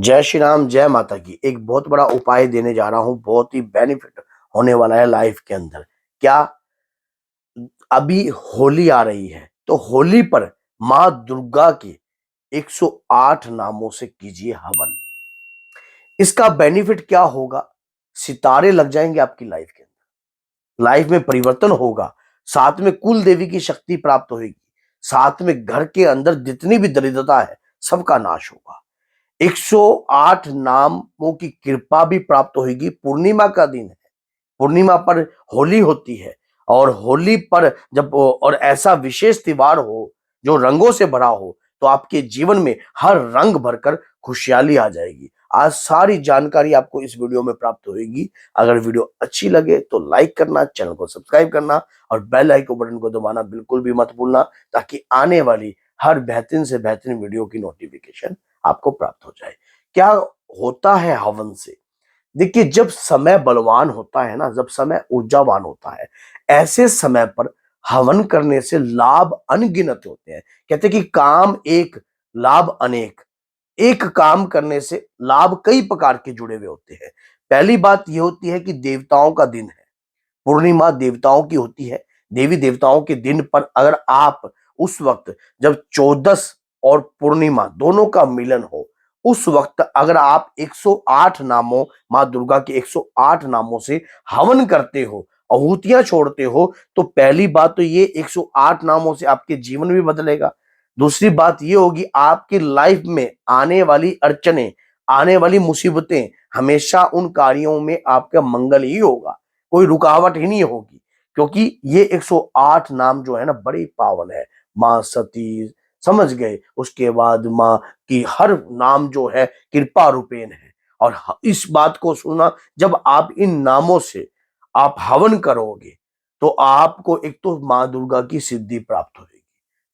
जय श्री राम, जय माता की। एक बहुत बड़ा उपाय देने जा रहा हूं, बहुत ही बेनिफिट होने वाला है लाइफ के अंदर। क्या, अभी होली आ रही है तो होली पर माँ दुर्गा के 108 नामों से कीजिए हवन। इसका बेनिफिट क्या होगा? सितारे लग जाएंगे आपकी लाइफ के अंदर, लाइफ में परिवर्तन होगा, साथ में कुल देवी की शक्ति प्राप्त होगी, साथ में घर के अंदर जितनी भी दरिद्रता है सबका नाश होगा। 108 नामों की कृपा भी प्राप्त होगी। पूर्णिमा का दिन है, पूर्णिमा पर होली होती है, और होली पर जब और ऐसा विशेष त्योहार हो जो रंगों से भरा हो, तो आपके जीवन में हर रंग भरकर खुशहाली आ जाएगी। आज सारी जानकारी आपको इस वीडियो में प्राप्त होगी। अगर वीडियो अच्छी लगे तो लाइक करना, चैनल को सब्सक्राइब करना और बेल आइकन बटन को दबाना बिल्कुल भी मत भूलना, ताकि आने वाली हर बेहतरीन से बेहतरीन वीडियो की नोटिफिकेशन आपको प्राप्त हो जाए। क्या होता है हवन से? देखिए, जब समय बलवान होता है ना, जब समय ऊर्जावान होता है, ऐसे समय पर हवन करने से लाभ अनगिनत होते हैं। कहते हैं कि काम एक, लाभ अनेक। एक काम करने से लाभ कई प्रकार के जुड़े हुए होते हैं। पहली बात यह होती है कि देवताओं का दिन है, पूर्णिमा देवताओं की होती है। देवी देवताओं के दिन पर अगर आप उस वक्त, जब चौदस और पूर्णिमा दोनों का मिलन हो, उस वक्त अगर आप 108 नामों, माँ दुर्गा के 108 नामों से हवन करते हो, आहुतियां छोड़ते हो, तो पहली बात तो ये 108 नामों से आपके जीवन भी बदलेगा। दूसरी बात ये होगी, आपकी लाइफ में आने वाली अड़चने, आने वाली मुसीबतें, हमेशा उन कार्यों में आपका मंगल ही होगा, कोई रुकावट ही नहीं होगी। क्योंकि ये 108 नाम जो है ना, बड़े पावन है। माँ सती, समझ गए? उसके बाद माँ की हर नाम जो है कृपा रूपेण है। और इस बात को सुना, जब आप इन नामों से आप हवन करोगे, तो आपको एक तो माँ दुर्गा की सिद्धि प्राप्त होगी,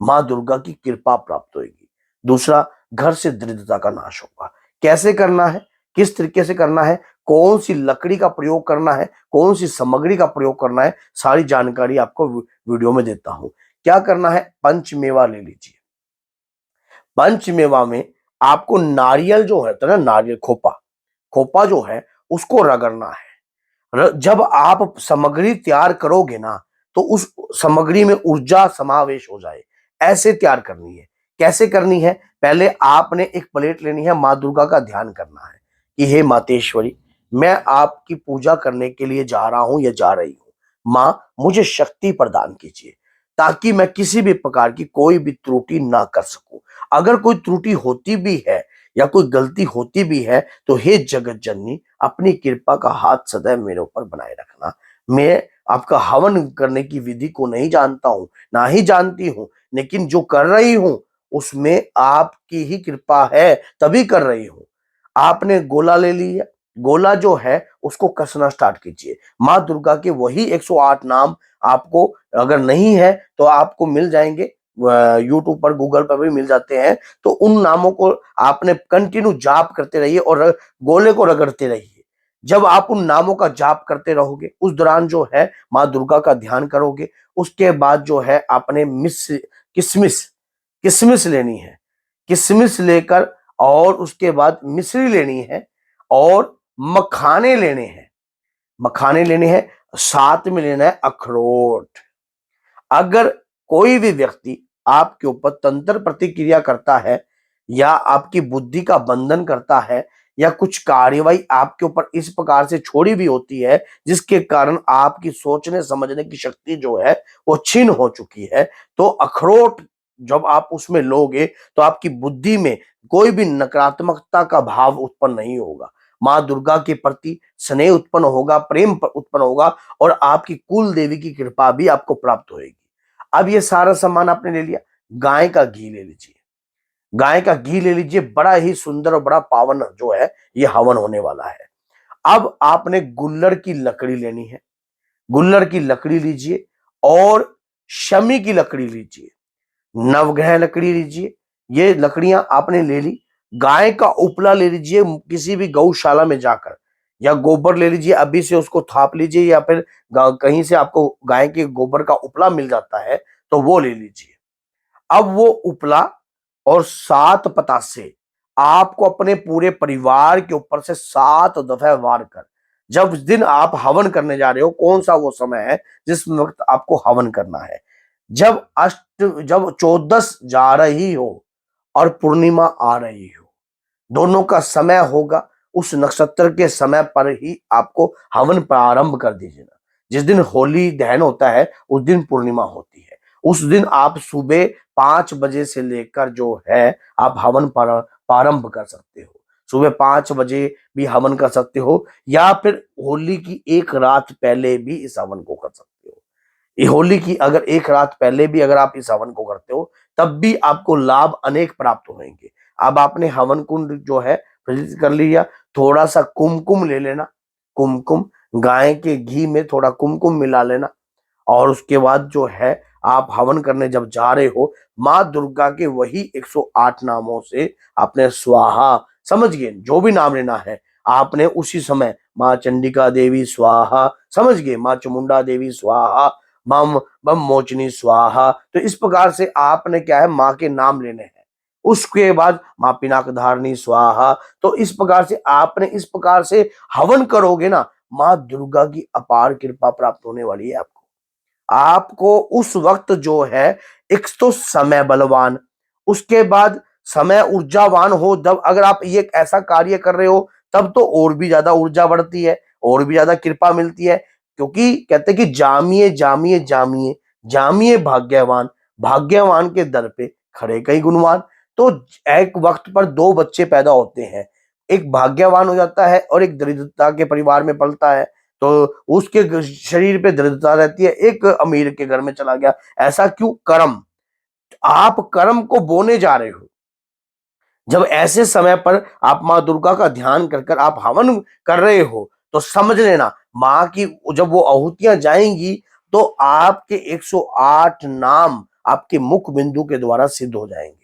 माँ दुर्गा की कृपा प्राप्त होगी। दूसरा, घर से दरिद्रता का नाश होगा। कैसे करना है, किस तरीके से करना है, कौन सी लकड़ी का प्रयोग करना है, कौन सी सामग्री का प्रयोग करना है, सारी जानकारी आपको वीडियो में देता हूं। क्या करना है? पंचमेवा ले लीजिए। पंचमेवा में आपको नारियल जो है, तो ना नारियल खोपा, खोपा जो है उसको रगड़ना है। जब आप सामग्री तैयार करोगे ना, तो उस सामग्री में ऊर्जा समावेश हो जाए, ऐसे तैयार करनी है। कैसे करनी है? पहले आपने एक प्लेट लेनी है, माँ दुर्गा का ध्यान करना है कि हे मातेश्वरी, मैं आपकी पूजा करने के लिए जा रहा हूं या जा रही हूं। माँ, मुझे शक्ति प्रदान कीजिए, ताकि मैं किसी भी प्रकार की कोई भी त्रुटि ना कर सकूं। अगर कोई त्रुटि होती भी है या कोई गलती होती भी है, तो हे जगत जननी, अपनी कृपा का हाथ सदैव मेरे ऊपर बनाए रखना। मैं आपका हवन करने की विधि को नहीं जानता हूं, ना ही जानती हूं, लेकिन जो कर रही हूं उसमें आपकी ही कृपा है, तभी कर रही हूं। आपने गोला ले लिया, गोला जो है उसको कसना स्टार्ट कीजिए। माँ दुर्गा के वही 108 नाम आपको, अगर नहीं है तो आपको मिल जाएंगे, यूट्यूब पर, गूगल पर भी मिल जाते हैं। तो उन नामों को आपने कंटिन्यू जाप करते रहिए और गोले को रगड़ते रहिए। जब आप उन नामों का जाप करते रहोगे, उस दौरान जो है माँ दुर्गा का ध्यान करोगे, उसके बाद जो है आपने किशमिश, किशमिश लेनी है। किशमिश लेकर, और उसके बाद मिश्री लेनी है, और मखाने लेने हैं, मखाने लेने हैं। साथ में लेना है अखरोट। अगर कोई भी व्यक्ति आपके ऊपर तंत्र प्रतिक्रिया करता है, या आपकी बुद्धि का बंधन करता है, या कुछ कार्यवाही आपके ऊपर इस प्रकार से छोड़ी भी होती है जिसके कारण आपकी सोचने समझने की शक्ति जो है वो छीन हो चुकी है, तो अखरोट जब आप उसमें लोगे, तो आपकी बुद्धि में कोई भी नकारात्मकता का भाव उत्पन्न नहीं होगा। माँ दुर्गा के प्रति स्नेह उत्पन्न होगा, प्रेम उत्पन्न होगा, और आपकी कुल देवी की कृपा भी आपको प्राप्त होगी। अब ये सारा सामान आपने ले लिया। गाय का घी ले लीजिए, गाय का घी ले लीजिए। बड़ा ही सुंदर और बड़ा पावन जो है ये हवन होने वाला है। अब आपने गुल्लड़ की लकड़ी लेनी है, गुल्लड़ की लकड़ी लीजिए, और शमी की लकड़ी लीजिए, नवग्रह लकड़ी लीजिए। ये लकड़ियां आपने ले ली। गाय का उपला ले लीजिए, किसी भी गौशाला में जाकर, या गोबर ले लीजिए, अभी से उसको थाप लीजिए, या फिर कहीं से आपको गाय के गोबर का उपला मिल जाता है तो वो ले लीजिए। अब वो उपला और 7 पतासे आपको अपने पूरे परिवार के ऊपर से 7 दफे वार कर, जब दिन आप हवन करने जा रहे हो, कौन सा वो समय है जिस वक्त आपको हवन करना है? जब चौदस जा रही हो और पूर्णिमा आ रही हो, दोनों का समय होगा, उस नक्षत्र के समय पर ही आपको हवन प्रारंभ कर दीजिए ना। जिस दिन होली दहन होता है उस दिन पूर्णिमा होती है। उस दिन आप सुबह 5 बजे से लेकर जो है आप हवन प्रारंभ कर सकते हो। सुबह 5 बजे भी हवन कर सकते हो, या फिर होली की एक रात पहले भी इस हवन को कर सकते हो। ये होली की अगर एक रात पहले भी अगर आप इस हवन को करते हो, तब भी आपको लाभ अनेक प्राप्त होंगे। अब आपने हवन कुंड जो है प्रज्वलित कर लिया, थोड़ा सा कुमकुम ले लेना, कुमकुम गाय के घी में थोड़ा कुमकुम मिला लेना, और उसके बाद जो है आप हवन करने जब जा रहे हो, माँ दुर्गा के वही 108 नामों से आपने स्वाहा, समझ गए, जो भी नाम लेना है आपने उसी समय, माँ चंडिका देवी स्वाहा, समझ गए, माँ चामुंडा देवी स्वाहा, बम बम मोचनी स्वाहा। तो इस प्रकार से आपने क्या है, माँ के नाम लेने हैं। उसके बाद माँ पिनाक धारणी स्वाहा। तो इस प्रकार से आपने इस प्रकार से हवन करोगे ना, माँ दुर्गा की अपार कृपा प्राप्त होने वाली है आपको। आपको उस वक्त जो है, एक तो समय बलवान, उसके बाद समय ऊर्जावान हो। जब अगर आप ये ऐसा कार्य कर रहे हो, तब तो और भी ज्यादा ऊर्जा बढ़ती है, और भी ज्यादा कृपा मिलती है। क्योंकि कहते हैं कि जामिए जामिए जामिए, जामिए भाग्यवान, भाग्यवान के दर पे खड़े कई गुणवान। तो एक वक्त पर दो बच्चे पैदा होते हैं, एक भाग्यवान हो जाता है और एक दरिद्रता के परिवार में पलता है। तो उसके शरीर पे दरिद्रता रहती है, एक अमीर के घर में चला गया। ऐसा क्यों? कर्म, आप कर्म को बोने जा रहे हो। जब ऐसे समय पर आप माँ दुर्गा का ध्यान कर कर आप हवन कर रहे हो, तो समझ लेना माँ की जब वो आहुतियां जाएंगी, तो आपके 108 नाम आपके मुख बिंदु के द्वारा सिद्ध हो जाएंगे।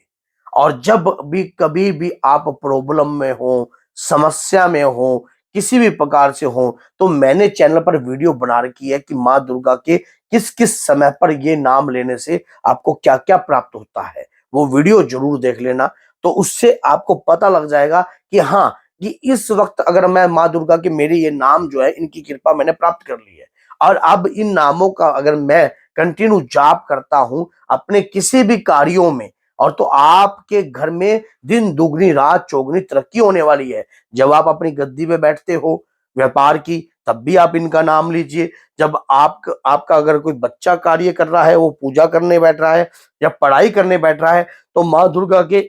और जब भी कभी भी आप प्रॉब्लम में हो, समस्या में हो, किसी भी प्रकार से हो, तो मैंने चैनल पर वीडियो बना रखी है कि माँ दुर्गा के किस किस समय पर ये नाम लेने से आपको क्या क्या प्राप्त होता है। वो वीडियो जरूर देख लेना, तो उससे आपको पता लग जाएगा कि हाँ, कि इस वक्त अगर मैं माँ दुर्गा के मेरे ये नाम जो है, इनकी कृपा मैंने प्राप्त कर ली है, और अब इन नामों का अगर मैं कंटिन्यू जाप करता हूं अपने किसी भी कार्यों में, और तो आपके घर में दिन दुगनी रात चौगनी तरक्की होने वाली है। जब आप अपनी गद्दी पे बैठते हो व्यापार की, तब भी आप इनका नाम लीजिए। जब आपका अगर कोई बच्चा कार्य कर रहा है, वो पूजा करने बैठ रहा है या पढ़ाई करने बैठ रहा है, तो माँ दुर्गा के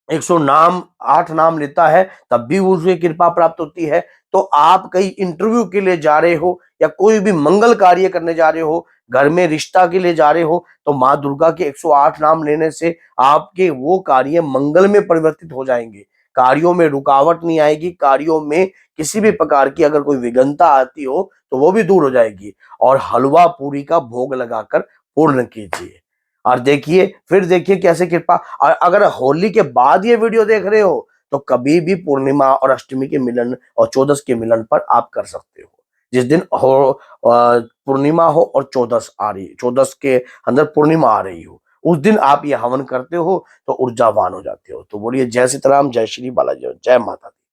100 नाम 8 नाम लेता है, तब भी उसे कृपा प्राप्त होती है। तो आप कहीं इंटरव्यू के लिए जा रहे हो, या कोई भी मंगल कार्य करने जा रहे हो, घर में रिश्ता के लिए जा रहे हो, तो माँ दुर्गा के 108 नाम लेने से आपके वो कार्य मंगल में परिवर्तित हो जाएंगे। कार्यों में रुकावट नहीं आएगी, कार्यों में किसी भी प्रकार की अगर कोई विघ्नता आती हो तो वो भी दूर हो जाएगी। और हलवा पूरी का भोग लगाकर पूर्ण कीजिए, और देखिए, फिर देखिए कैसे कृपा। और अगर होली के बाद ये वीडियो देख रहे हो, तो कभी भी पूर्णिमा और अष्टमी के मिलन और चौदस के मिलन पर आप कर सकते हो। जिस दिन हो पूर्णिमा हो और चौदस आ रही, चौदस के अंदर पूर्णिमा आ रही हो, उस दिन आप ये हवन करते हो तो ऊर्जावान हो जाते हो। तो बोलिए जय सीताराम, जय श्री बालाजी, जय माता दी।